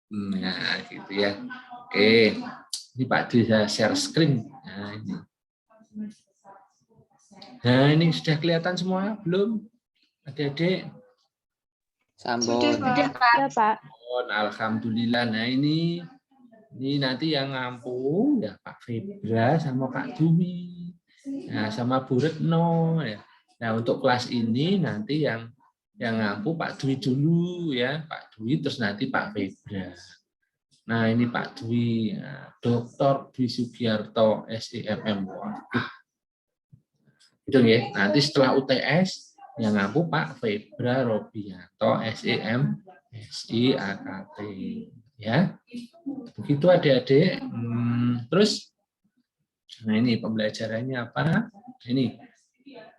Nah, gitu ya. Oke, ini Pak Dwi saya share screen. Nah, ini sudah kelihatan semua belum? Adik-adik? Sudah, Pak. Ya, Pak. Alhamdulillah. Nah, ini nanti yang ngampu ya Pak Febra sama Pak Dwi. Nah, sama Bu Retno ya. Nah, untuk kelas ini nanti yang ngampu Pak Dwi dulu ya, Pak Dwi terus nanti Pak Febra. Nah, ini Pak Dwi, Dr. Dwi Sugiarto, SIMM. Itu ya. Nanti setelah UTS yang ngampu Pak Febra Robianto, SIM, SIAKT. Ya, begitu adik-adik. Terus, nah ini pembelajarannya apa? Ini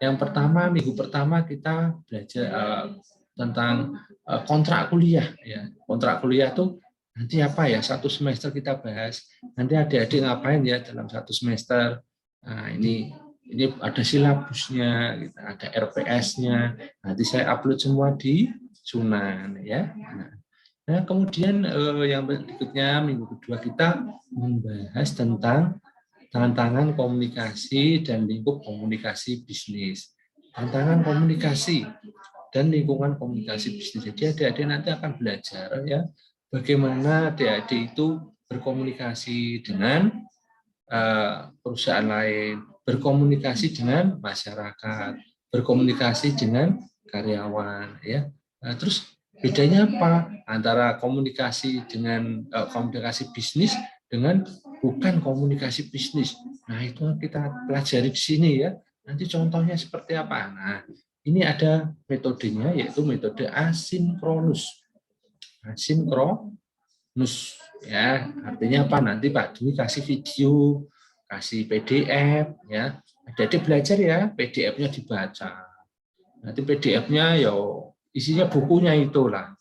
yang pertama, minggu pertama kita belajar tentang kontrak kuliah. Ya, kontrak kuliah tuh nanti apa ya? Satu semester kita bahas. Nanti adik-adik ngapain ya dalam satu semester? Nah, ini ada silabusnya, ada RPS-nya. Nanti saya upload semua di Sunan ya. Nah, kemudian yang berikutnya minggu kedua kita membahas tentang tantangan komunikasi dan lingkup komunikasi bisnis. Tantangan komunikasi dan lingkungan komunikasi bisnis. Jadi adik-adik nanti akan belajar ya bagaimana adik-adik itu berkomunikasi dengan perusahaan lain, berkomunikasi dengan masyarakat, berkomunikasi dengan karyawan ya. Nah, terus bedanya apa antara komunikasi dengan komunikasi bisnis dengan bukan komunikasi bisnis? Nah, itu kita pelajari di sini ya. Nanti contohnya seperti apa? Nah, ini ada metodenya yaitu metode asinkronus. Asinkronus ya, artinya apa? Nanti Pak Dwi kasih video, kasih PDF ya. Adik-adik belajar ya, PDF-nya dibaca. Nanti PDF-nya ya isinya bukunya itulah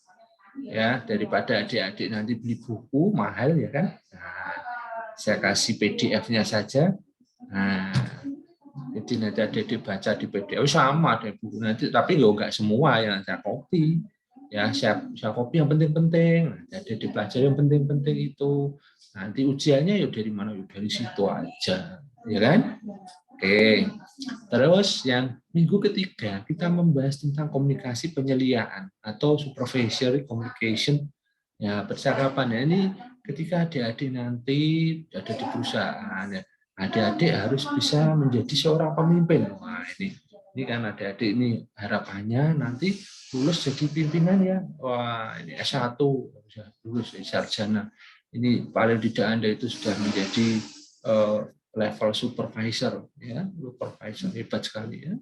ya, daripada adik-adik nanti beli buku mahal ya kan. Nah, saya kasih PDF-nya saja. Nah, jadi nanti adik-adik baca di PDF sama deh buku nanti, tapi ya enggak semua yang saya copy ya, saya copy yang penting-penting. Jadi dipelajari yang penting-penting itu. Nanti ujiannya ya dari mana? Ya dari situ aja, ya kan? Oke, terus yang minggu ketiga kita membahas tentang komunikasi penyeliaan atau supervisory communication. Ya, percakapan ya, ini ketika adik-adik nanti ada di perusahaan ya, adik-adik harus bisa menjadi seorang pemimpin. Wah, ini kan adik-adik ini harapannya nanti lulus jadi pimpinan ya. Wah, ini S1 lulus sarjana. Ini paling tidak Anda itu sudah menjadi level supervisor ya, supervisor hebat sekali ya.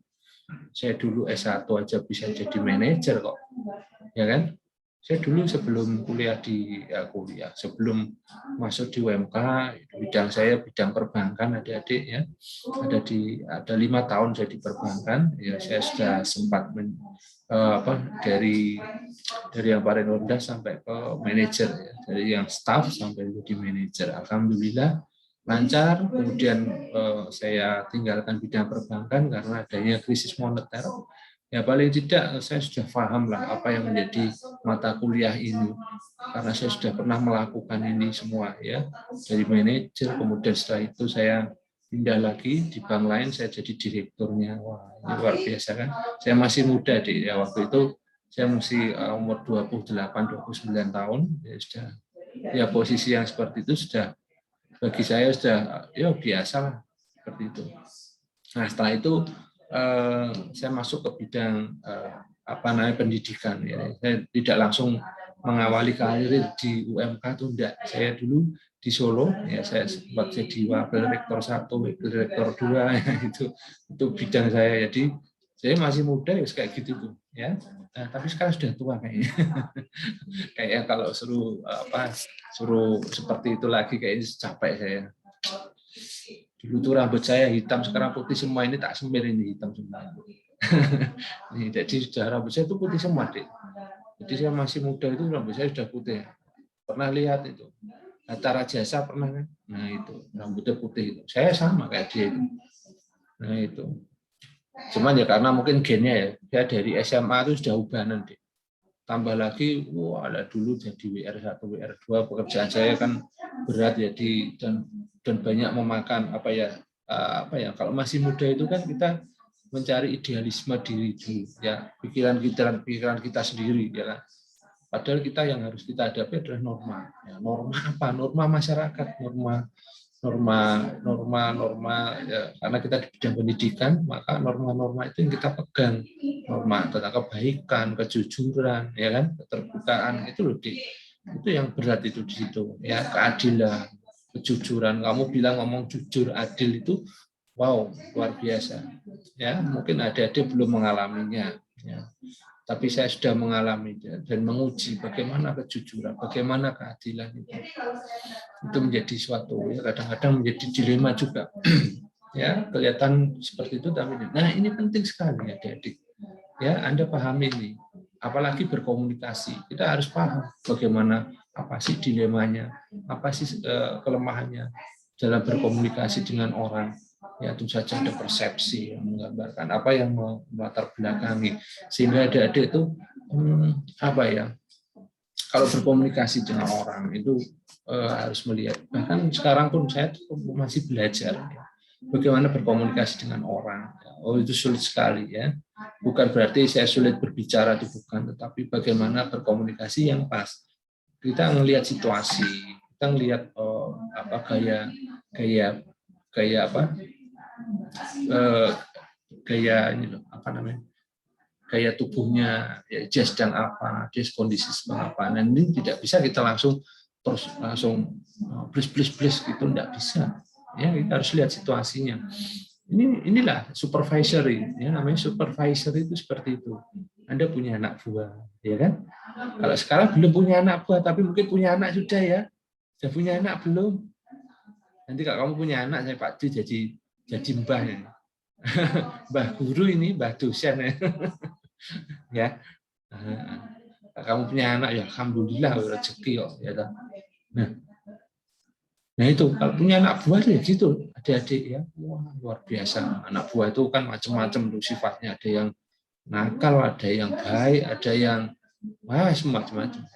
Saya dulu S1 aja bisa jadi manajer kok. Ya kan? Saya dulu sebelum kuliah sebelum masuk di UMK, bidang saya bidang perbankan adik-adik ya. Ada 5 tahun saya di perbankan, ya saya sudah sempat dari yang paling rendah sampai ke manajer ya. Dari yang staff sampai jadi manajer. Alhamdulillah lancar. Kemudian saya tinggalkan bidang perbankan karena adanya krisis moneter. Ya paling tidak saya sudah paham lah apa yang menjadi mata kuliah ini, karena saya sudah pernah melakukan ini semua ya, dari manajer. Kemudian setelah itu saya pindah lagi di bank lain, saya jadi direkturnya. Wah, ini luar biasa kan. Saya masih muda ya, waktu itu saya masih umur 28-29 tahun ya, sudah ya posisi yang seperti itu sudah bagi saya sudah ya biasa lah seperti itu. Nah, setelah itu saya masuk ke bidang pendidikan ya. Saya tidak langsung mengawali karir di UMK itu enggak. Saya dulu di Solo ya, saya sempat jadi wakil rektor 1, wakil rektor 2 ya, itu bidang saya. Jadi saya masih muda ya kayak gitu tuh ya. Nah, tapi sekarang sudah tua kayaknya. Kayak kalau suruh seperti itu lagi kayaknya capek saya. Dulu tuh rambut saya hitam, sekarang putih semua, ini tak semir ini hitam semua. Nih, jadi sudah rambut saya itu putih semua, Dek. Jadi saya masih muda itu rambut saya sudah putih. Pernah lihat itu. Acara jasa pernah kan? Nah itu, rambutnya putih itu. Saya sama kayak dia itu. Nah itu. Cuman ya karena mungkin gennya ya, saya dari SMA itu sudah ubanan, Dek. tambah lagi, wah ada dulu jadi WR1, WR2, pekerjaan saya kan berat ya dan banyak memakan apa ya kalau masih muda itu kan kita mencari idealisme diri dulu ya, pikiran kita sendiri ya kan. Padahal kita yang harus kita hadapi adalah norma. Ya, norma apa? Norma masyarakat, norma ya, karena kita di bidang pendidikan, maka norma-norma itu yang kita pegang. Norma tentang kebaikan, kejujuran, ya kan, keterbukaan itu loh, itu yang berat itu di situ ya, keadilan, kejujuran. Kamu bilang ngomong jujur, adil itu wow, luar biasa. Ya, mungkin adik-adik belum mengalaminya ya. Tapi saya sudah mengalami dan menguji bagaimana kejujuran, bagaimana keadilan itu menjadi suatu ya kadang-kadang menjadi dilema juga. Ya, kelihatan seperti itu tapi nah ini penting sekali adik-adik. Ya, Anda pahami ini. Apalagi berkomunikasi. Kita harus paham bagaimana apa sih dilemanya, apa sih kelemahannya dalam berkomunikasi dengan orang. Ya, tentu saja ada persepsi yang menggambarkan apa yang melatar belakangi sehingga adik-adik itu apa ya, kalau berkomunikasi dengan orang itu harus melihat, bahkan sekarang pun saya masih belajar ya, bagaimana berkomunikasi dengan orang. Oh, itu sulit sekali ya, bukan berarti saya sulit berbicara, itu bukan, tetapi bagaimana berkomunikasi yang pas. Kita melihat situasi, kita melihat apa gaya apa gaya ini loh, apa namanya, gaya tubuhnya, ya, dia sedang apa, dia kondisi sedang apa. Nah, ini tidak bisa kita langsung blis gitu, tidak bisa. Ya, kita harus lihat situasinya. Inilah supervisory, ya, namanya supervisor itu seperti itu. Anda punya anak buah, ya kan? Kalau sekarang belum punya anak buah, tapi mungkin punya anak sudah ya. Sudah punya anak belum? Nanti kalau kamu punya anak, saya Pak Du jadi mbahnya. Mbah guru ini, mbah dosen ya. Ya. Kamu punya anak ya alhamdulillah rezeki kok ya. Nah itu kalau punya anak buah ya gitu, adik-adik ya. Wah, luar biasa. Anak buah itu kan macam-macam tuh sifatnya, ada yang nakal, ada yang baik, ada yang semacam-macam.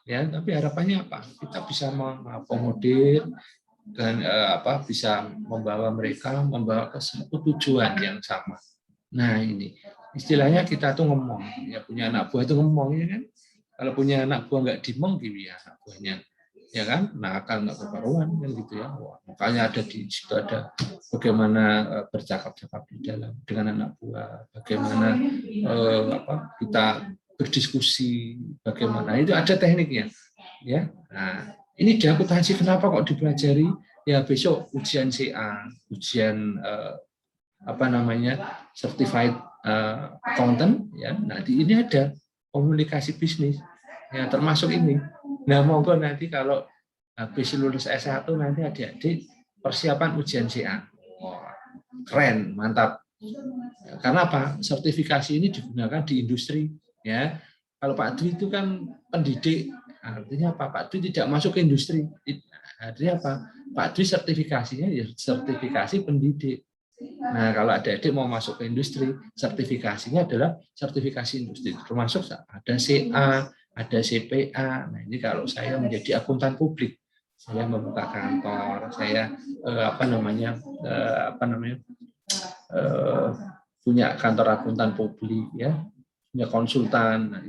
Ya, tapi harapannya apa? Kita bisa mengakomodir dan bisa membawa ke satu tujuan yang sama. Nah ini istilahnya kita tuh ngomong, ya punya anak buah itu ngomong ya kan. Kalau punya anak buah nggak dimong gini ya anak buahnya, ya kan, nakal nggak berkaruan kan gitu ya. Wah, makanya ada di situ ada bagaimana bercakap-cakap di dalam dengan anak buah, bagaimana kita berdiskusi, bagaimana itu ada tekniknya, ya. Nah, ini di akuntansi kenapa kok dipelajari? Ya besok ujian CA, ujian certified accountant ya. Nanti ini ada komunikasi bisnis ya, termasuk ini. Nah, monggo nanti kalau habis lulus S1 nanti adik-adik persiapan ujian CA. Oh, keren, mantap. Karena apa? Sertifikasi ini digunakan di industri ya. Kalau Pak Dwi itu kan pendidik, artinya apa? Pak Dwi tidak masuk ke industri. Artinya apa? Pak Dwi sertifikasinya ya sertifikasi pendidik. Nah, kalau adik-adik mau masuk ke industri, sertifikasinya adalah sertifikasi industri. Termasuk ada CA, ada CPA. Nah, ini kalau saya menjadi akuntan publik, saya membuka kantor, saya punya kantor akuntan publik ya, punya konsultan. Nah,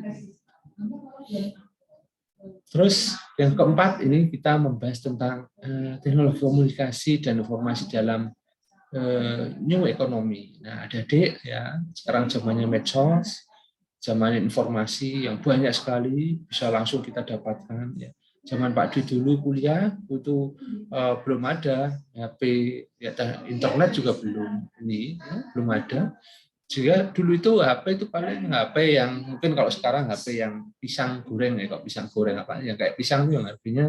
terus yang keempat ini kita membahas tentang teknologi komunikasi dan informasi dalam new economy. Nah, adik-adik ya, sekarang zamannya medsos, zaman informasi yang banyak sekali bisa langsung kita dapatkan ya. Zaman Pak Dwi dulu kuliah itu belum ada HP, ya, internet juga belum belum ada. Juga dulu itu HP itu paling HP yang mungkin kalau sekarang HP yang pisang goreng ya, kalau pisang goreng apa yang kayak pisang itu yang harganya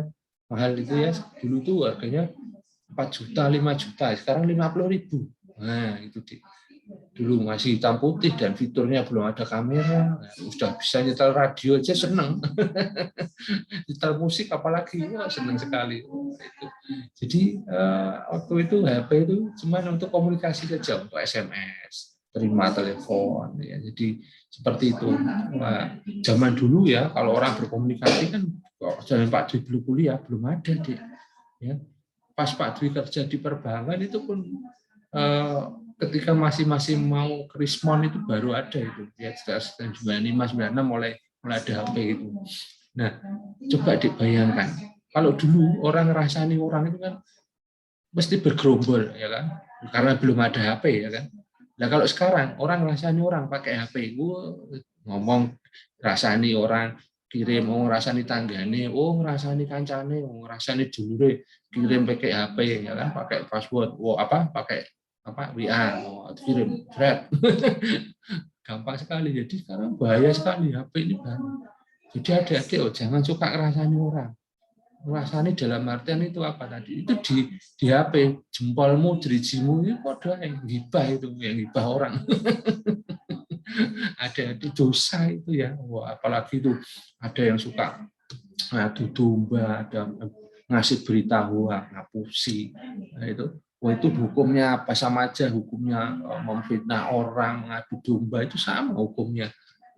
mahal itu ya, dulu tuh harganya 4 juta, 5 juta, sekarang 50.000. Nah, itu dulu masih hitam putih dan fiturnya belum ada kamera. Nah, sudah bisa nyetel radio aja seneng. Nyetel musik apalagi, seneng sekali. Itu. Jadi waktu itu HP itu cuma untuk komunikasi saja, untuk SMS, terima telepon ya. Jadi seperti itu. Nah, zaman dulu ya kalau orang berkomunikasi kan zaman Pak Dwi dulu kuliah belum ada Dik. Ya. Pas Pak Dwi kerja di perbankan itu pun ketika masih mau Krismon itu baru ada itu ya, tahun 95 96 mulai ada HP itu. Nah, coba dibayangkan kalau dulu orang ngerasani orang itu kan mesti bergerombol ya kan, karena belum ada HP ya kan. Nah kalau sekarang orang ngerasani orang pakai HP, ngomong rasani orang, kirim, ngerasani tanggane, ngerasani kancane, ngerasani dulure, kirim pakai HP ya kan, pakai password, pakai WA, kirim, thread. Gampang sekali. Jadi sekarang bahaya sekali HP ini baru. Jadi adik-adik jangan suka ngerasani orang. Ngerasani dalam artian itu apa tadi? Itu di HP, jempolmu, jerijimu itu kode yang gibah itu, yang gibah orang. Ada dosa itu ya. Wah, apalagi itu ada yang suka ngadu domba, ada ngasih berita hoax, ngapusi. Nah, itu hukumnya apa, sama aja hukumnya memfitnah orang, mengadu domba itu sama hukumnya.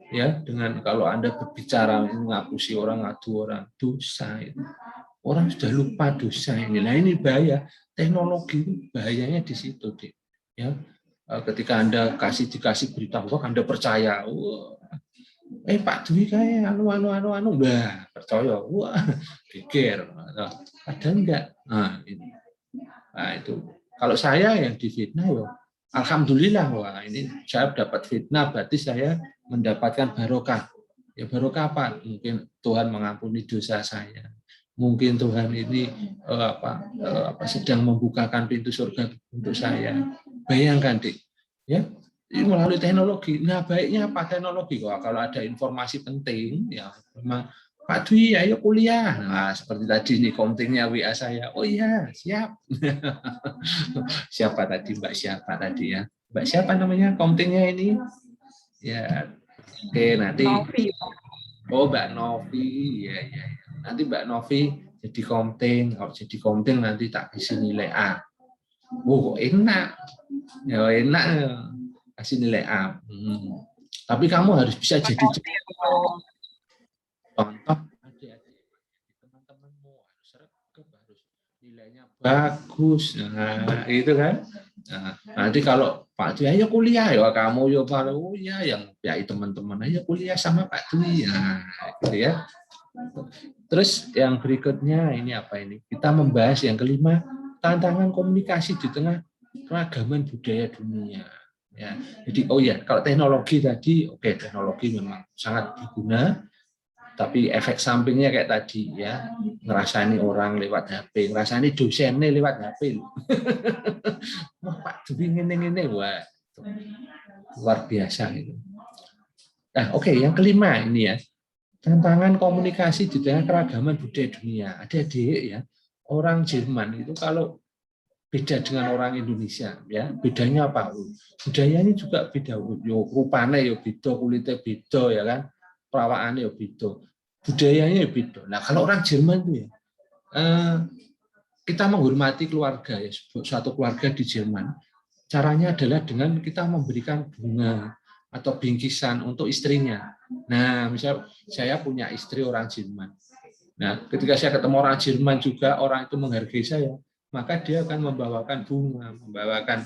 Ya, dengan kalau Anda berbicara ngapusi orang, ngadu orang, dosa itu. Orang sudah lupa dosa ini. Nah, ini bahaya. Teknologi itu bahayanya di situ, Dik. Ya. Ketika Anda dikasih berita hoax, Anda percaya. Pak Dwi kayak percaya. Wah, pikir. Ada enggak? Nah, ini. Nah, itu. Kalau saya yang difitnah ya, alhamdulillah, wah ini saya dapat fitnah, berarti saya mendapatkan barokah. Ya barokah apa? Mungkin Tuhan mengampuni dosa saya. Mungkin Tuhan ini sedang membukakan pintu surga untuk saya. Bayangkan, Dik. Ya, ini melalui teknologi. Nah, baiknya apa teknologi? Wah, kalau ada informasi penting, ya memang Pak Dwi, ayo kuliah. Nah, seperti tadi nih kontingnya WA saya. Oh iya, siap. Siapa tadi? Mbak siapa tadi ya? Mbak siapa namanya kontingnya ini? Ya, oke nanti. Novi. Oh, Mbak Novi. Ya. Nanti Mbak Novi jadi konting. Kalau jadi konting nanti tak kasih nilai A. Kok enak. Ya enak. Kasih nilai A. Tapi kamu harus bisa jadi contoh adik-adik, teman-temanmu harus sergap, harus nilainya bagus. Nah, itu kan. Nah, nanti kalau Pak Dwi ayo kuliah ya kamu ya kalau yang teman-teman ayo kuliah sama Pak Dwi. Nah, gitu ya. Terus yang berikutnya ini apa ini? Kita membahas yang kelima, tantangan komunikasi di tengah keragaman budaya dunia. Ya, jadi kalau teknologi tadi, teknologi memang sangat berguna, tapi efek sampingnya kayak tadi ya, ngerasani orang lewat HP, ngerasani dosennya lewat HP. Wah Pak Dwi ini, wah luar biasa itu. Nah, yang kelima ini ya, tantangan komunikasi di tengah keragaman budaya dunia. Adik-adik ya, orang Jerman itu kalau beda dengan orang Indonesia ya, bedanya apa? Budayanya juga beda, rupanya ya beda, kulitnya beda ya kan, perawaannya ya beda, budayanya ya beda. Nah kalau orang Jerman itu ya, kita menghormati keluarga ya, suatu keluarga di Jerman. Caranya adalah dengan kita memberikan bunga atau bingkisan untuk istrinya. Nah, misal saya punya istri orang Jerman. Nah, ketika saya ketemu orang Jerman juga, orang itu menghargai saya, maka dia akan membawakan bunga, membawakan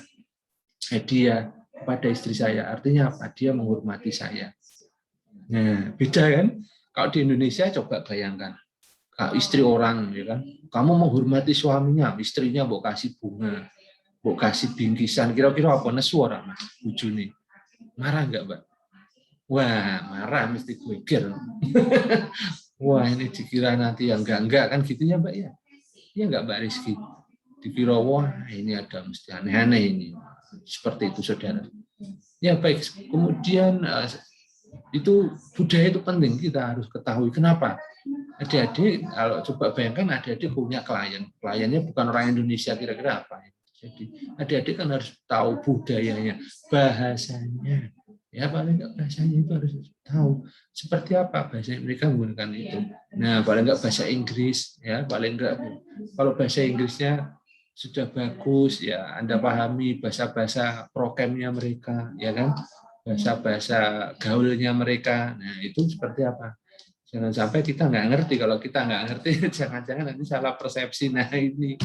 hadiah kepada istri saya. Artinya apa? Dia menghormati saya. Nah, beda kan? Kalau di Indonesia coba bayangkan, istri orang, ya kan? Kamu menghormati suaminya, istrinya mau kasih bunga, mau kasih bingkisan, kira-kira apa nesu orang bujuni? Marah nggak, Mbak? Wah, marah mesti geger. Wah, ini dikira nanti yang enggak kan gitu ya, Mbak ya? Iya enggak, Mbak Rizky? Dikira wah ini ada mesti aneh-aneh ini. Seperti itu, Saudara. Ya baik, kemudian itu budaya itu penting kita harus ketahui. Kenapa? Adik-adik, kalau coba bayangkan adik-adik punya klien. Kliennya bukan orang Indonesia, kira-kira apa? Jadi adik-adik kan harus tahu budayanya, bahasanya. Ya paling enggak bahasanya itu harus tahu seperti apa bahasa mereka menggunakan itu. Nah paling enggak bahasa Inggris ya, paling enggak kalau bahasa Inggrisnya sudah bagus ya, Anda pahami bahasa-bahasa prokemnya mereka, ya kan, bahasa-bahasa gaulnya mereka. Nah itu seperti apa? Jangan sampai kita nggak ngerti. Kalau kita nggak ngerti, jangan-jangan nanti salah persepsi. Nah ini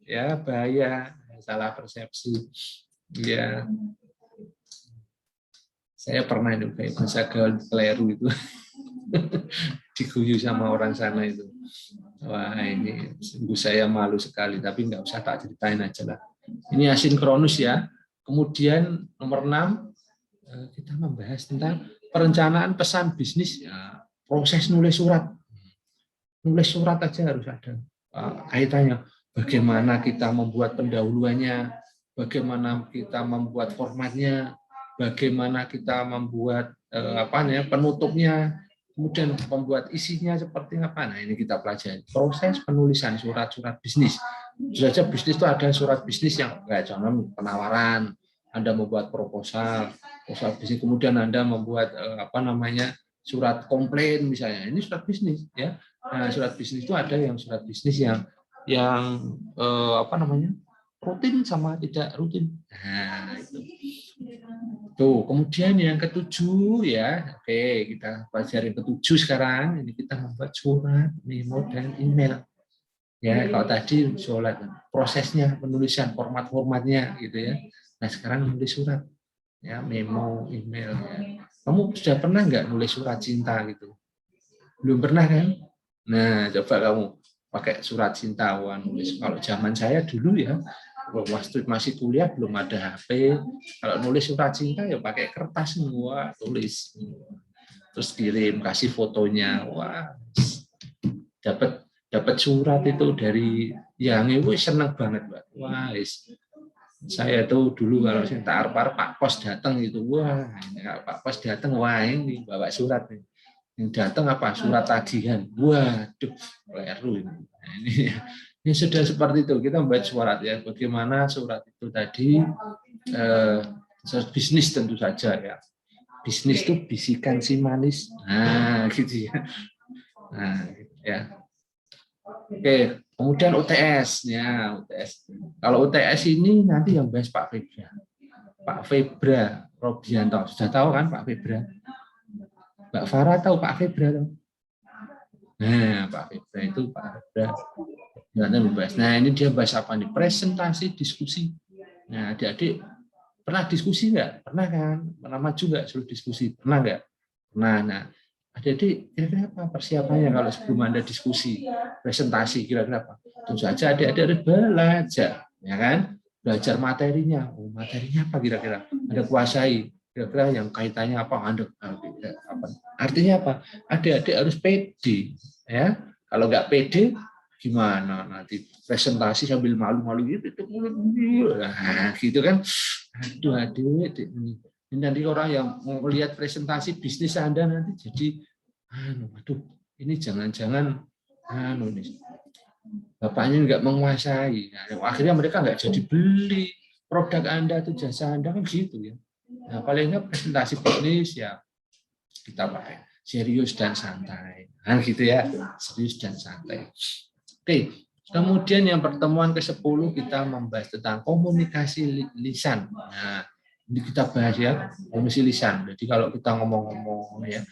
ya bahaya, salah persepsi. Ya, saya pernah itu kayak bahasa gaul keliru itu diguyu sama orang sana itu. Wah ini sungguh saya malu sekali, tapi nggak usah tak ceritain aja lah. Ini asinkronus ya. Kemudian nomor 6 kita membahas tentang perencanaan pesan bisnis ya, proses nulis surat. Nulis surat aja harus ada kaitannya. Bagaimana kita membuat pendahuluannya, bagaimana kita membuat formatnya, bagaimana kita membuat penutupnya, kemudian membuat isinya seperti apa. Nah ini kita pelajari proses penulisan surat-surat bisnis. Sudah saja bisnis itu ada surat bisnis yang kayak contoh penawaran, Anda membuat proposal bisnis, kemudian Anda membuat surat komplain misalnya. Ini surat bisnis ya. Nah, surat bisnis itu ada yang surat bisnis yang rutin sama tidak rutin. Nah, itu. Tuh, kemudian yang ketujuh ya. Oke, kita pelajari ketujuh sekarang. Ini kita membuat surat, memo dan email. Ya, kalau tadi surat prosesnya penulisan formatnya gitu ya. Nah, sekarang nulis surat. Ya, memo, email ya. Kamu sudah pernah nggak nulis surat cinta gitu? Belum pernah kan? Nah, coba kamu pakai surat cinta, nulis. Kalau zaman saya dulu ya, waktu masih kuliah belum ada HP. Kalau nulis surat cinta ya pakai kertas semua, tulis. Terus kirim, kasih fotonya. Wah, dapat surat itu dari yang itu seneng banget, Mbak. Wah, saya tuh dulu kalau saya arpar Pak Pos datang gitu, wah, Pak Pos datang, wah ini bawa surat nih. Yang datang apa? Surat tagihan. Waduh, keliru ini. Nah, ini sudah seperti itu. Kita membuat surat ya. Bagaimana surat itu tadi bisnis tentu saja ya. Bisnis itu bisikan si manis. Nah, gitu ya. Nah, ya. Oke, kemudian UTS ya, UTS. Kalau UTS ini nanti yang bahas Pak Febra. Pak Febra Robianto. Sudah tahu kan Pak Febra? Mbak Farah tahu Pak Febra tahu? Nah, Pak Febra itu Pak Febra. Nah, ini dia bahas apa nih? Presentasi diskusi. Nah, adik-adik pernah diskusi nggak? Pernah kan? Pernah maju nggak suruh diskusi? Pernah nggak? Pernah. Nah, adik-adik kira-kira apa persiapannya kalau sebelum Anda diskusi, presentasi kira-kira apa? Tentu saja adik-adik harus belajar, ya kan? Belajar materinya. Oh, materinya apa kira-kira? Anda kuasai. Kira-kira yang kaitannya apa? Artinya apa? Adik-adik harus pede, ya. Kalau nggak pede, gimana nanti presentasi sambil malu-malu gitu, nah, gitu kan? Aduh, adik, ini nanti orang yang mau melihat presentasi bisnis Anda nanti jadi, aduh, ini jangan-jangan, ini bapaknya nggak menguasai. Nah, akhirnya mereka nggak jadi beli produk Anda atau jasa Anda kan gitu ya. Nah, paling nggak presentasi bisnis ya kita pakai serius dan santai. Nah, gitu ya, serius dan santai. Oke, kemudian yang pertemuan ke-10 kita membahas tentang komunikasi lisan. Nah, ini kita bahas ya, komunikasi lisan. Jadi kalau kita ngomong-ngomong ya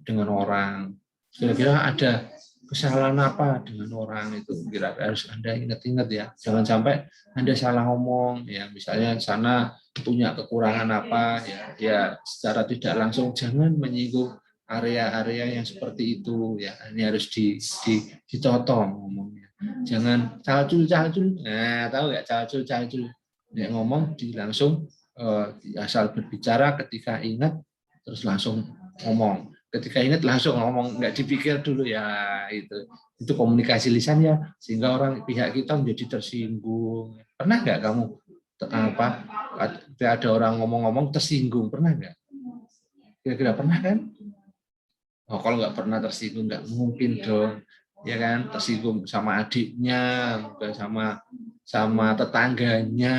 dengan orang, kira-kira ada kesalahan apa dengan orang itu, kira-kira harus Anda ingat-ingat ya. Jangan sampai Anda salah ngomong ya, misalnya sana punya kekurangan apa ya secara tidak langsung jangan menyinggung area-area yang seperti itu ya, ini harus ditotong ngomongnya. Jangan calcul. Nah, tahu nggak calcul? Dia ngomong langsung asal berbicara ketika ingat terus langsung ngomong. Ketika ingat langsung ngomong, nggak dipikir dulu ya, itu komunikasi lisan ya, sehingga pihak kita menjadi tersinggung. Pernah nggak kamu ada orang ngomong-ngomong tersinggung, pernah nggak? Kira-kira pernah kan? Oh, kalau nggak pernah tersinggung nggak mungkin dong, ya kan? Tersinggung sama adiknya, sama tetangganya,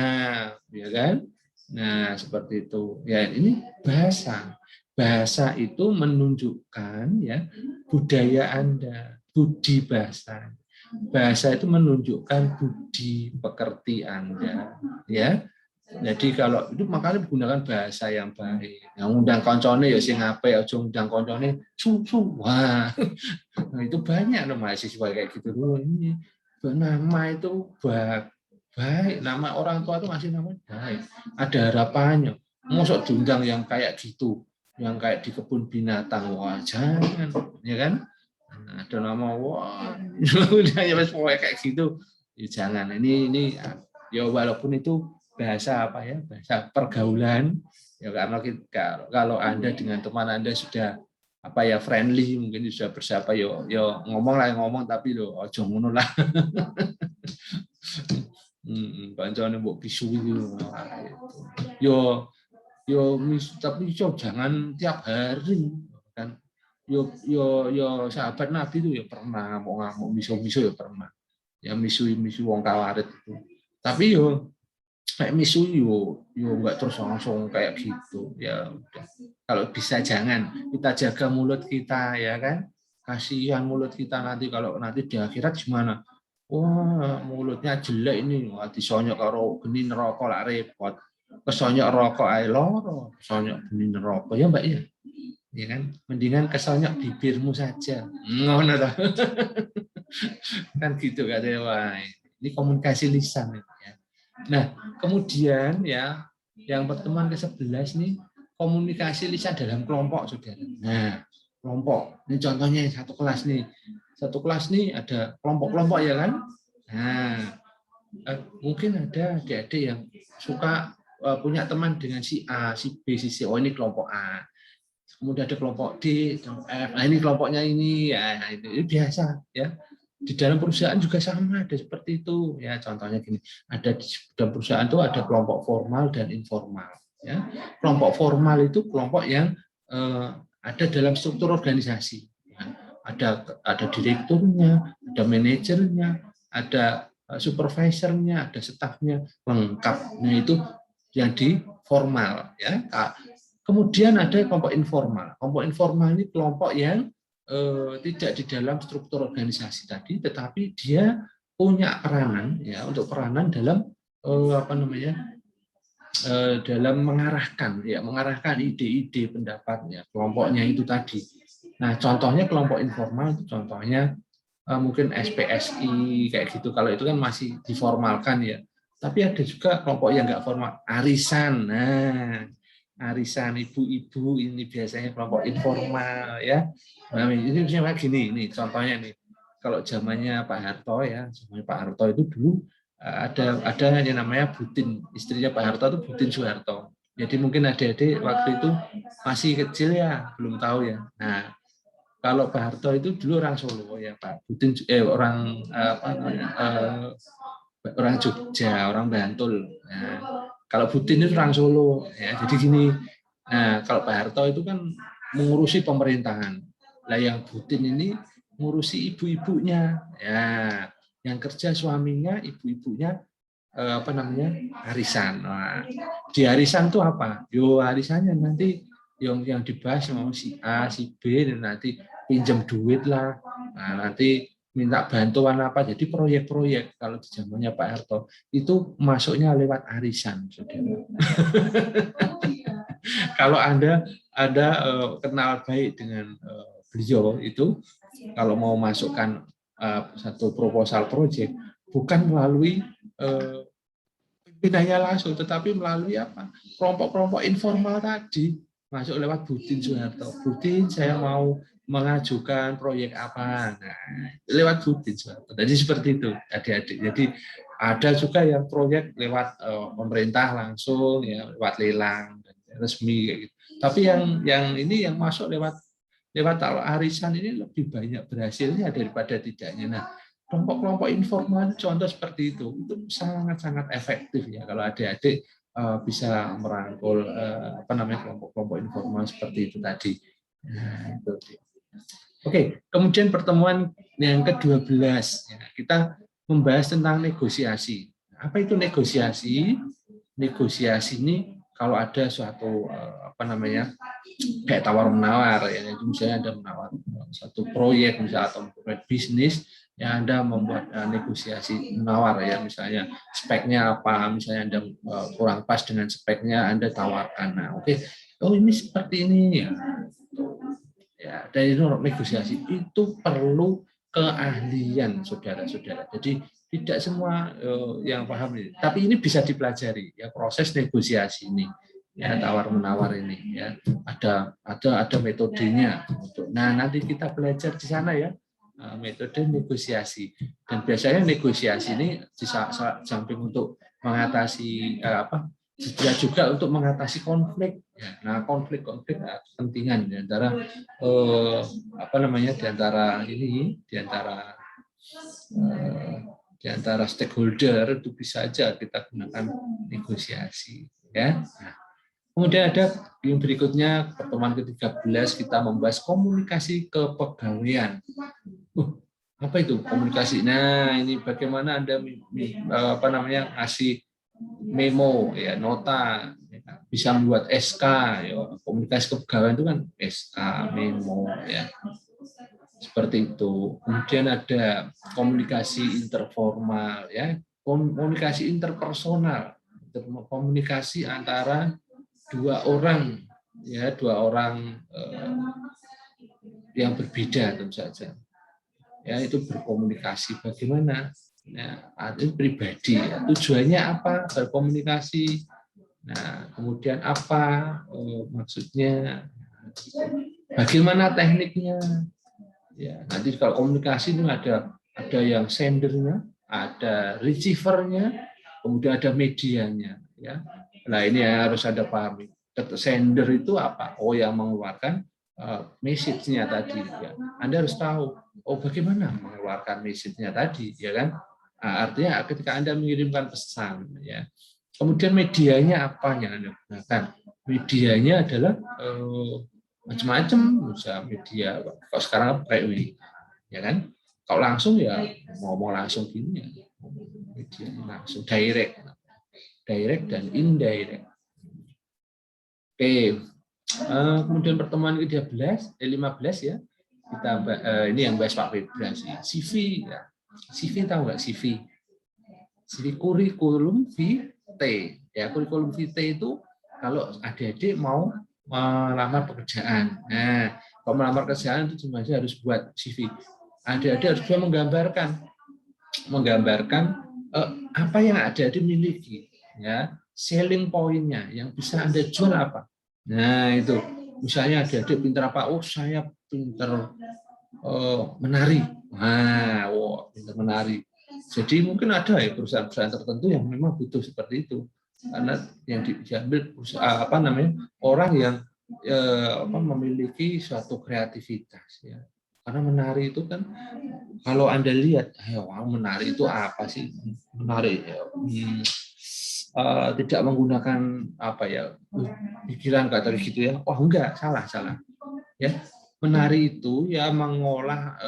ya kan? Nah, seperti itu. Ya, ini bahasa. Bahasa itu menunjukkan ya budaya Anda, budi bahasa. Bahasa itu menunjukkan budi pekerti Anda, ya. Jadi kalau itu makanya menggunakan bahasa yang baik. Yang undang koncone ya sing apik, aja undang koncone su. Wah. Nah, itu banyak loh mahasiswa kayak gitu loh. Ini nama itu baik, nama orang tua itu masih nama baik. Ada harapannya. Mosok diundang yang kayak gitu, yang kayak di kebun binatang, wah jangan, ya kan? Nah, ada nama wah, udah ya kayak gitu, ya jangan. Ini ya walaupun itu bahasa apa ya, bahasa pergaulan, ya karena kalau Anda dengan teman Anda sudah apa ya friendly, mungkin sudah bersapa, yo ngomong lah ngomong, tapi lo ojo ngono lah. Kancane mbok pisui yo tapi jangan tiap hari kan. Yo sahabat Nabi itu ya pernah ngamuk-ngamuk misu-misu ya pernah. Ya misu wong kawarit itu. Tapi yo kayak misu yo enggak terus langsung kayak gitu. Ya udah. Kalau bisa jangan, kita jaga mulut kita ya kan. Kasihan mulut kita nanti kalau nanti di akhirat gimana? Wah, mulutnya jelek ini, wah disonyok karo geni neraka lak repot. Kesonyok rokok ae loro, kesonyok geni neraka ya Mbak ya. Ya kan? Mendingan kesonyok bibirmu saja. Ngono ta. Kan gitu katanya, wah. Ini komunikasi lisan ya. Nah, kemudian ya yang pertemuan ke-11 nih komunikasi lisan dalam kelompok, Saudara. Nah, kelompok. Ini contohnya satu kelas nih. Satu kelas nih ada kelompok-kelompok ya kan? Nah, mungkin ada adik-adik yang suka punya teman dengan si A, si B, si C. Oh, ini kelompok A. Kemudian ada kelompok D, kelompok F. Nah, ini kelompoknya ini ya, itu biasa ya. Di dalam perusahaan juga sama, ada seperti itu ya. Contohnya gini, ada di dalam perusahaan itu ada kelompok formal dan informal ya. Kelompok formal itu kelompok yang ada dalam struktur organisasi ya. Ada direkturnya, ada manajernya, ada supervisornya, ada stafnya, lengkap. Nah, itu yang di formal ya. Kemudian ada kelompok informal. Kelompok informal ini kelompok yang tidak di dalam struktur organisasi tadi, tetapi dia punya peranan ya, untuk peranan dalam apa namanya, dalam mengarahkan ide-ide pendapatnya kelompoknya itu tadi. Nah, contohnya kelompok informal itu contohnya mungkin SPSI kayak gitu. Kalau itu kan masih diformalkan ya. Tapi ada juga kelompok yang nggak formal, arisan. Nah, arisan ibu-ibu ini biasanya kelompok informal ya. Nah, ini misalnya gini, nih contohnya nih. Kalau zamannya Pak Harto ya, zamannya Pak Harto itu dulu ada yang namanya Butin, istrinya Pak Harto itu Butin Soeharto. Jadi mungkin adik-adik waktu itu masih kecil ya, belum tahu ya. Nah, kalau Pak Harto itu dulu orang Solo ya Pak Butin, orang apa namanya, orang Jogja, orang Bantul. Nah, kalau Butin itu orang Solo ya. Jadi gini, nah kalau Pak Harto itu kan mengurusi pemerintahan. Lah yang Butin ini ngurusi ibu-ibunya ya, yang kerja suaminya, ibu-ibunya apa namanya, arisan. Nah, di arisan itu apa? Yo arisannya nanti yang dibahas mau si A, si B, dan nanti pinjam duit lah. Nah, nanti minta bantuan apa. Jadi proyek-proyek kalau di zamannya Pak Harto itu masuknya lewat arisan, Saudara. Kalau Anda kenal baik dengan beliau itu, kalau mau masukkan satu proposal proyek, bukan melalui pimpinannya langsung, tetapi melalui apa? Kelompok-kelompok informal tadi, masuk lewat Butin Soeharto. Butin, saya mau mengajukan proyek apa? Nah, lewat Butin Soeharto. Jadi seperti itu, adik-adik. Jadi ada juga yang proyek lewat pemerintah langsung, ya, lewat lelang resmi kayak gitu. Tapi yang ini yang masuk lewat arisan ini lebih banyak berhasilnya daripada tidaknya. Nah, kelompok-kelompok informal contoh seperti itu sangat-sangat efektif ya kalau adik-adik bisa merangkul apa namanya kelompok-kelompok informal seperti itu tadi. Nah, itu. Oke, kemudian pertemuan yang ke-12 ya, kita membahas tentang negosiasi. Apa itu negosiasi? Negosiasi ini kalau ada suatu apa namanya kayak tawar menawar ya, misalnya ada menawar satu proyek misalnya atau proyek bisnis, ya Anda membuat negosiasi menawar ya, misalnya speknya apa, misalnya Anda kurang pas dengan speknya, Anda tawarkan. Nah, oke, oh ini seperti ini ya. Ya, dari negosiasi itu perlu keahlian, saudara-saudara. Jadi tidak semua yang paham ini, tapi ini bisa dipelajari ya, proses negosiasi ini. Ya, tawar menawar ini ya, ada metodenya. Nah, nanti kita belajar di sana ya, metode negosiasi. Dan biasanya negosiasi ini di samping untuk mengatasi juga untuk mengatasi konflik. Nah, konflik-konflik kepentingan di antara di antara stakeholder itu bisa saja kita gunakan negosiasi ya. Nah, kemudian ada yang berikutnya, pertemuan ke-13 kita membahas komunikasi kepegawaian. Apa itu komunikasi? Nah, ini bagaimana Anda ngasih memo ya, nota, bisa membuat SK ya. Komunikasi kepegawaian itu kan SK, memo ya. Seperti itu. Kemudian ada komunikasi interformal ya, komunikasi interpersonal, komunikasi antara dua orang yang berbeda tentu saja. Ya, itu berkomunikasi bagaimana? Nah, itu pribadi. Ya. Tujuannya apa? Berkomunikasi. Nah, kemudian apa maksudnya? Bagaimana tekniknya? Ya, nanti kalau komunikasi itu ada yang sendernya, ada receivernya, kemudian ada medianya. Ya. Nah, ini harus Anda pahami. Sender itu apa? Oh, yang mengeluarkan message-nya tadi. Ya. Anda harus tahu, oh bagaimana mengeluarkan message-nya tadi, ya kan? Nah, artinya ketika Anda mengirimkan pesan, ya. Kemudian medianya apa yang Anda gunakan? Medianya adalah macam-macam, bisa media. Kalau sekarang kayak ini, ya kan? Kalau langsung ya ngomong langsung gini ya, media langsung direct dan indirect. Oke. Kemudian pertemuan ke-15 ya, kita ini yang bahas Pak Febra sih. CV ya. CV tahu nggak CV? CV kurikulum vitae ya. Kurikulum vitae itu kalau adik-adik mau melamar pekerjaan. Nah, kalau melamar pekerjaan itu cuma harus buat CV. Adik-adik harus juga menggambarkan apa yang adik-adik miliki ya, selling point-nya yang bisa Anda jual apa. Nah, itu misalnya adik-adik pintar apa? Oh, saya pintar menari. Nah, pintar menari. Jadi mungkin ada ya perusahaan-perusahaan tertentu yang memang butuh seperti itu, karena yang diambil orang yang memiliki suatu kreativitas ya. Karena menari itu kan, kalau Anda lihat, menari itu apa sih? Menari tidak menggunakan pikiran kata gitu ya. Oh enggak, salah. Ya, menari itu ya mengolah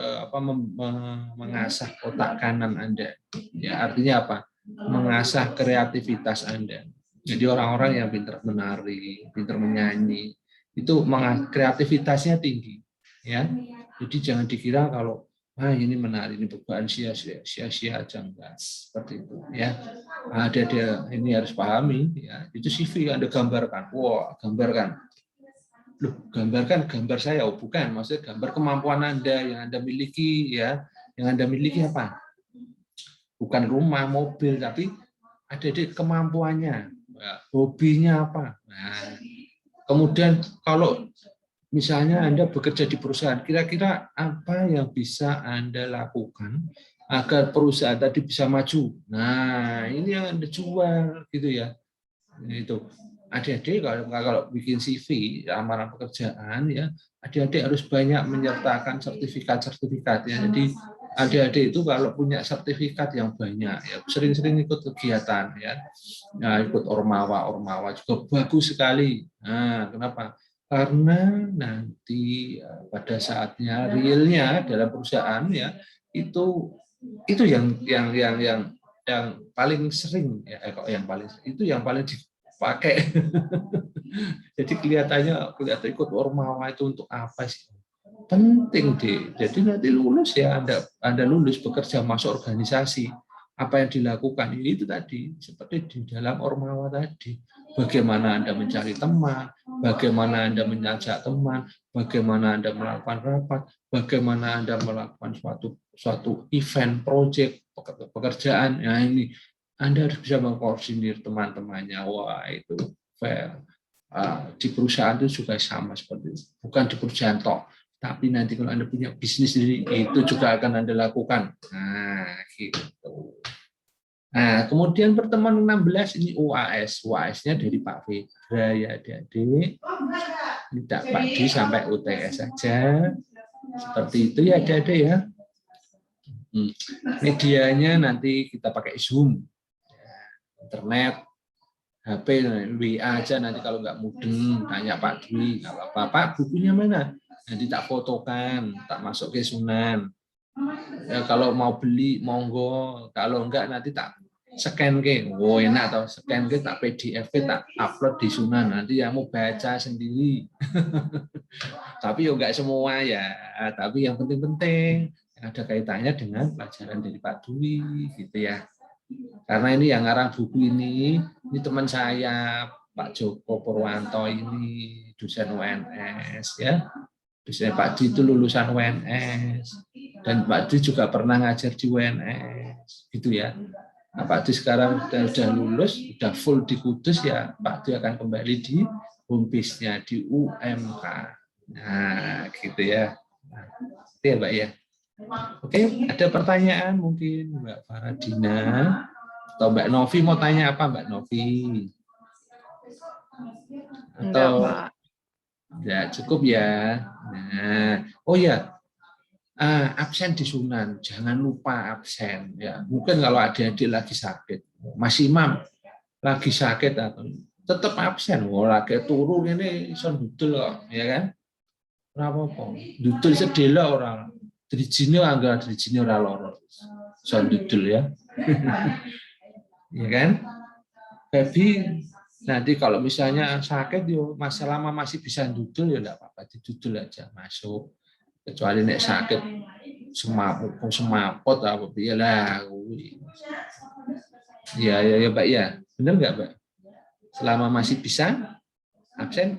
mengasah otak kanan Anda. Ya, artinya apa? Mengasah kreativitas Anda. Jadi orang-orang yang pintar menari, pintar menyanyi, itu kreativitasnya tinggi. Ya, jadi jangan dikira kalau ini menari, ini beban sia-sia aja, enggak seperti itu ya. Ada ini harus pahami ya. Itu CV Anda gambarkan. Gambarkan. Loh, gambarkan gambar saya, bukan, maksudnya gambar kemampuan Anda yang Anda miliki ya. Yang Anda miliki apa? Bukan rumah, mobil, tapi ada di kemampuannya, hobinya apa. Nah, kemudian kalau misalnya Anda bekerja di perusahaan, kira-kira apa yang bisa Anda lakukan agar perusahaan tadi bisa maju? Nah, ini yang Anda jual gitu ya. Itu adik-adik kalau bikin CV lamaran pekerjaan ya, adik-adik harus banyak menyertakan sertifikat ya. Jadi adik-adik itu kalau punya sertifikat yang banyak ya, sering-sering ikut kegiatan ya. Nah, ikut ormawa juga bagus sekali. Nah, kenapa? Karena nanti pada saatnya realnya dalam perusahaan ya, itu yang paling sering ya, yang paling dipakai. Jadi kelihatan ikut ormawa itu untuk apa sih? Penting, Dek. Jadi nanti lulus ya, Anda lulus bekerja masuk organisasi. Apa yang dilakukan itu tadi, seperti di dalam Ormawa tadi. Bagaimana Anda mencari teman, bagaimana Anda mengajak teman, bagaimana Anda melakukan rapat, bagaimana Anda melakukan suatu event, project, pekerjaan. Nah, ini Anda harus bisa mengkoordinir teman-temannya. Wah, itu fair. Di perusahaan itu juga sama seperti itu. Bukan di perusahaan toh, tapi nanti kalau Anda punya bisnis sendiri, itu juga akan Anda lakukan. Nah, gitu. Nah, kemudian pertemuan 16 ini UAS. UAS-nya dari Pak Fedra ya, adik-adik. Tidak Pak D sampai UTS saja. Seperti itu ya, adik-adik ya. Medianya nanti kita pakai Zoom. Internet, HP, WA aja nanti kalau nggak mudeng, tanya Pak Dwi, nggak apa-apa, Pak bukunya mana? Nanti tak fotokan, tak masuk ke Sunan. Ya, kalau mau beli, monggo. Kalau enggak nanti tak scan ke. Oh enak atau scan ke, tak PDF ke, tak upload di Sunan. Nanti yang mau baca sendiri. Tapi ya enggak semua ya. Tapi yang penting-penting yang ada kaitannya dengan pelajaran dari Pak Dwi, gitu ya. Karena ini yang ngarang buku ini teman saya Pak Joko Purwanto ini dosen UNS ya. Dosen Pak Dwi itu lulusan UNS dan Pak Dwi juga pernah ngajar di UNS gitu ya. Nah, Pak Dwi sekarang sudah lulus, sudah full di Kudus ya. Pak Dwi akan kembali di home base-nya di UMK. Nah, gitu ya. Nah, itu ya Mbak ya. Oke, ada pertanyaan mungkin Mbak Faradina atau Mbak Novi mau tanya apa Mbak Novi? Atau ya cukup ya. Nah, oh ya, absen di Sunan, jangan lupa absen ya. Mungkin kalau adik-adik lagi sakit, Mas Imam lagi sakit atau tetap absen. Oh, lagi turun ini son dudul kok, ya kan? Apa-apa, dudul sedela orang. Drijine anggar drijine ora loro. Son dudul ya. Ya kan? Baby nanti kalau misalnya sakit yo selama masih bisa dudul ya enggak apa-apa, didudul aja masuk. Kecuali nek sakit semaput apa piye lah. Ya Mbak ya. Benar enggak, Mbak? Selama masih bisa absen.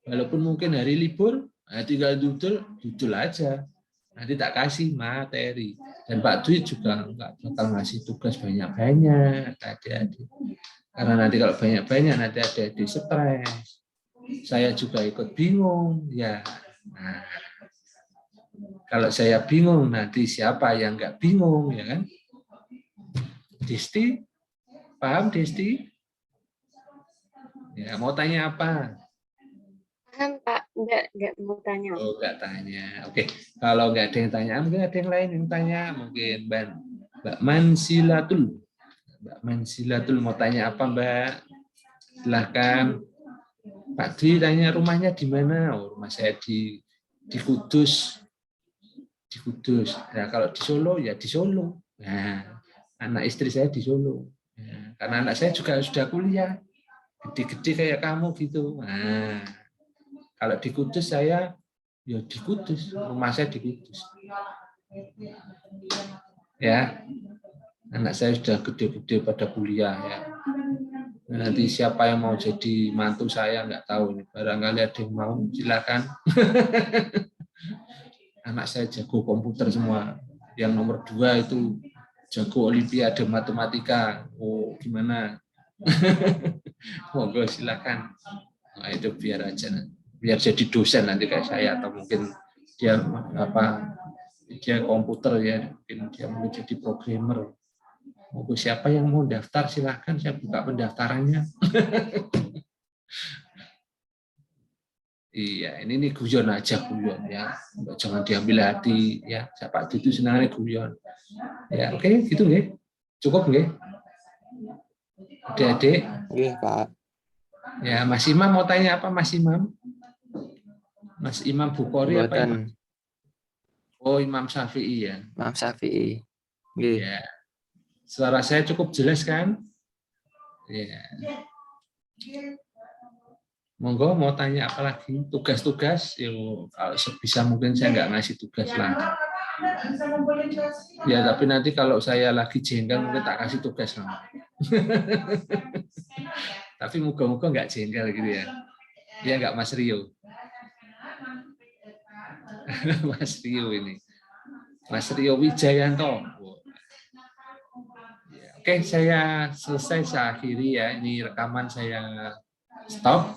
Walaupun mungkin hari libur, tinggal dudul aja. Nanti tak kasih materi. Dan Pak Dwi juga nggak bakal ngasih tugas banyak-banyak adik-adik. Karena nanti kalau banyak-banyak nanti adik-adik stres. Saya juga ikut bingung. Ya, nah, kalau saya bingung nanti siapa yang nggak bingung, ya kan? Desti, paham Desti? Ya, mau tanya apa? Paham Pak, enggak mau tanya. Oh, enggak tanya. Oke, kalau enggak ada yang tanya, mungkin ada yang lain yang tanya. Mungkin Mbak Mansilatul. Mbak Mansilatul mau tanya apa, Mbak? Silahkan. Pak Dwi tanya rumahnya di mana? Oh, rumah saya di Kudus. Di Kudus. Nah, kalau di Solo ya di Solo. Nah, anak istri saya di Solo. Nah, karena anak saya juga sudah kuliah. Gede-gede kayak kamu gitu. Nah, kalau di Kudus saya ya di Kudus, rumah saya di Kudus. Ya, anak saya sudah gede-gede pada kuliah ya. Nanti siapa yang mau jadi mantu saya nggak tahu nih. Barangkali ada yang mau, silakan. Anak saya jago komputer semua. Yang nomor 2 itu jago olimpiade matematika. Oh, gimana? Monggo silakan. Nah, itu biar aja. Biar jadi dosen nanti kayak saya atau mungkin dia komputer ya, mungkin dia mau jadi programmer. Monggo siapa yang mau daftar silahkan, saya buka pendaftarannya. Iya, ini guyon aja, guyon ya. Jangan diambil hati ya. Siapa itu senangnya guyon. Ya, oke, gitu nggih. Cukup nggih? Adik-adik. Iya, Pak. Ya, Mas Imam mau tanya apa, Mas Imam? Mas Imam Bukhari apa Imam? Oh, Imam Syafi'i ya. Imam Syafi'i. Ya. Suara saya cukup jelas kan? Ya. Monggo mau tanya apa lagi? Tugas-tugas, kalau sebisa mungkin saya nggak ngasih tugas lah. Ya, tapi nanti kalau saya lagi jengkel mungkin tak kasih tugas sama. Tapi moga-moga nggak jengkel gitu ya. Ya nggak Mas Rio. Mas Rio ini. Mas Rio Wijayanto. Oke, saya selesai, saya akhiri ya. Ini rekaman saya stop.